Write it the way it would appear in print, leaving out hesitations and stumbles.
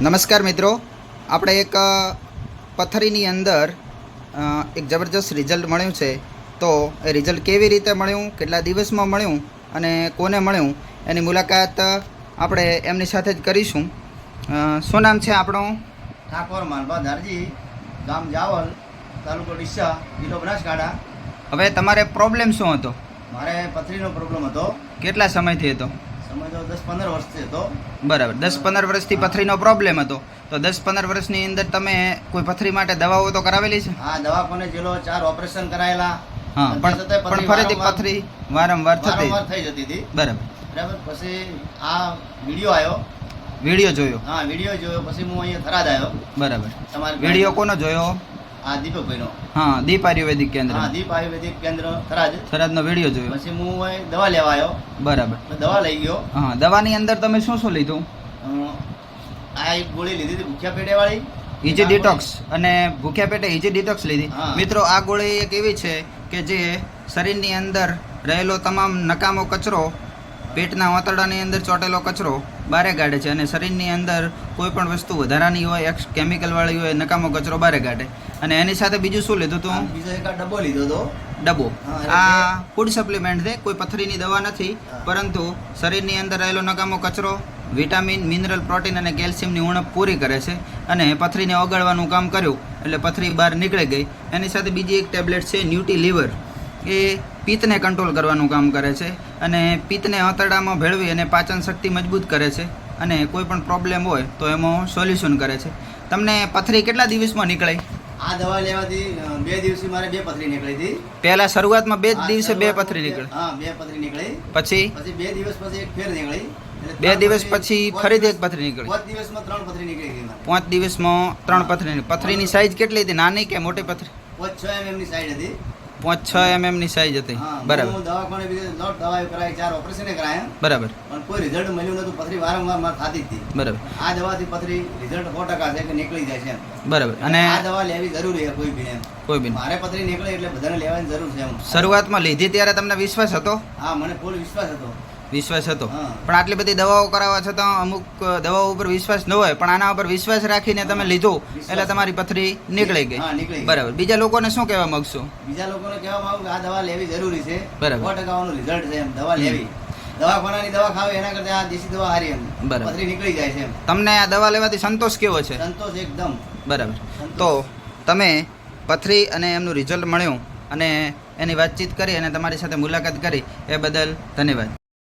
નમસ્કાર મિત્રો, આપણે એક પથરીની અંદર એક જબરજસ્ત રિઝલ્ટ મળ્યું છે. તો એ રિઝલ્ટ કેવી રીતે મળ્યું, કેટલા દિવસમાં મળ્યું અને કોને મળ્યું એની મુલાકાત આપણે એમની સાથે જ કરીશું. શું નામ છે આપણું? ઠાકોર માનભા ધારજી, ગામ જાવલ, તાલુકો ડીસા, જિલ્લો બનાસકાંઠા. હવે તમારે પ્રોબ્લેમ શું હતો? મારે પથરીનો પ્રોબ્લેમ હતો. કેટલા સમયથી હતો? સમય તો 10-15 વર્ષથી હતો. બરાબર, 10-15 વર્ષથી પથરીનો પ્રોબ્લેમ હતો. તો 10-15 વર્ષની અંદર તમે કોઈ પથરી માટે દવાઓ તો કરાવેલી છે? હા, દવાખાને જેલો 4 ઓપરેશન કરાયેલા. હા, પણ ફરીથી પથરી વારંવાર થઈ જતી હતી. બરાબર. પછી આ વિડીયો આવ્યો. વિડીયો જોયો? હા, વિડીયો જોયો. પછી હું અહીંયા થરાદ આવ્યો. બરાબર. તમારે વિડીયો કોનો જોયો? આ દીપકભાઈનો. હા, દીપ આયુર્વેદિક કેન્દ્ર. હા, દીપ આયુર્વેદિક કેન્દ્ર થરાદનો વિડીયો જોયો. પછી હું અહીં દવા લેવા આવ્યો. બરાબર. દવા લઈ ગયો. હા, દવાની અંદર તમે શું શું લીધું? આ એક ગોળી લીધી હતી ભૂખ્યા પેટે વાળી, ઇઝી ડિટોક્સ, અને ભૂખ્યા પેટે ઇઝી ડિટોક્સ લીધી. હા. મિત્રો, આ ગોળી એક એવી છે કે જે શરીરની અંદર રહેલો તમામ નકામો કચરો, પેટના આંતરડાની અંદર ચોટેલો કચરો બારે કાઢે છે, અને શરીરની અંદર કોઈ પણ વસ્તુ વધારાની હોય, કેમિકલવાળી હોય, નકામો કચરો બારે કાઢે. અને એની સાથે બીજું શું લીધું હતું? બીજો એક ડબ્બો લીધો હતો. ડબ્બો. હા, આ ફૂડ સપ્લિમેન્ટ છે, કોઈ પથરીની દવા નથી, પરંતુ શરીરની અંદર રહેલો નકામો કચરો, વિટામિન, મિનરલ, પ્રોટીન અને કેલ્શિયમની ઉણપ પૂરી કરે છે, અને પથરીને ઓગાળવાનું કામ કર્યું એટલે પથરી બહાર નીકળી ગઈ. એની સાથે બીજી એક ટેબ્લેટ છે ન્યુટી લીવર, એ પિત્તને કંટ્રોલ કરવાનું કામ કરે છે, અને પિત્તને આંતરડામાં ભેળવી અને પાચન શક્તિ મજબૂત કરે છે, અને કોઈ પણ પ્રોબ્લેમ હોય તો એમાં સોલ્યુશન કરે છે. તમને પથરી કેટલા દિવસમાં નીકળી? આ દવા લેવાથી 2 દિવસે મારે 2 પથરી નીકળી હતી. પહેલા શરૂઆતમાં 2 દિવસે 2 પથરી નીકળી? હા, 2 પથરી નીકળી. પછી 2 દિવસ પછી એક ફેર નીકળી. 2 દિવસ પછી ફરીથી એક પથરી નીકળી. 5 દિવસમાં 3 પથરી નીકળી ગઈ મારે. 5 દિવસમાં 3 પથરી. પથરીની સાઈઝ કેટલી હતી, નાની કે મોટી પથરી? 5-6 mm ની સાઈડ હતી. 5-6 mm ની સાઈઝ હતી. બરાબર. હું દવાખાને બીજે દવાઓ કરાવી, 4 ઓપરેશન કરાયા. બરાબર. પણ કોઈ રિઝલ્ટ મળ્યું નતું. પથરી વારંવાર મારે થતી હતી. બરાબર. આ દવાથી પથરી રિઝલ્ટ 100% છે કે નીકળી જાય છે. બરાબર. અને આ દવા લેવી જરૂરી છે કોઈ બી. કોઈ બી મારે પથરી નીકળે એટલે બધાને લેવાની જરૂર છે. શરૂઆતમાં લીધી ત્યારે તમને વિશ્વાસ હતો? હા, મને ફૂલ વિશ્વાસ હતો. વિશ્વાસ હતો. હા. પણ આટલી બધી દવાઓ કરાવવા છતાં અમુક દવાઓ ઉપર વિશ્વાસ ન હોય, પણ આના ઉપર વિશ્વાસ રાખીને તમે લીધું એટલે તમારી પથરી નીકળી ગઈ. હા, નીકળી ગઈ. બરાબર. બીજા લોકોને શું કહેવા માંગશો? બીજા લોકોને કહેવા માંગુ કે આ દવા લેવી જરૂરી છે. બરાબર. 100% રિઝલ્ટ છે એમ. દવા લેવી, દવાખાનાની દવા ખાવી એના કરતા આ દેશી દવા હારી એમ. બરાબર. પથરી નીકળી જાય છે એમ. તમને આ દવા લેવાથી સંતોષ કેવો છે? સંતોષ એકદમ. બરાબર. તો તમે પથરી અને એમનું રિઝલ્ટ મળ્યું અને એની વાતચીત કરી અને તમારી સાથે મુલાકાત કરી એ બદલ ધન્યવાદ.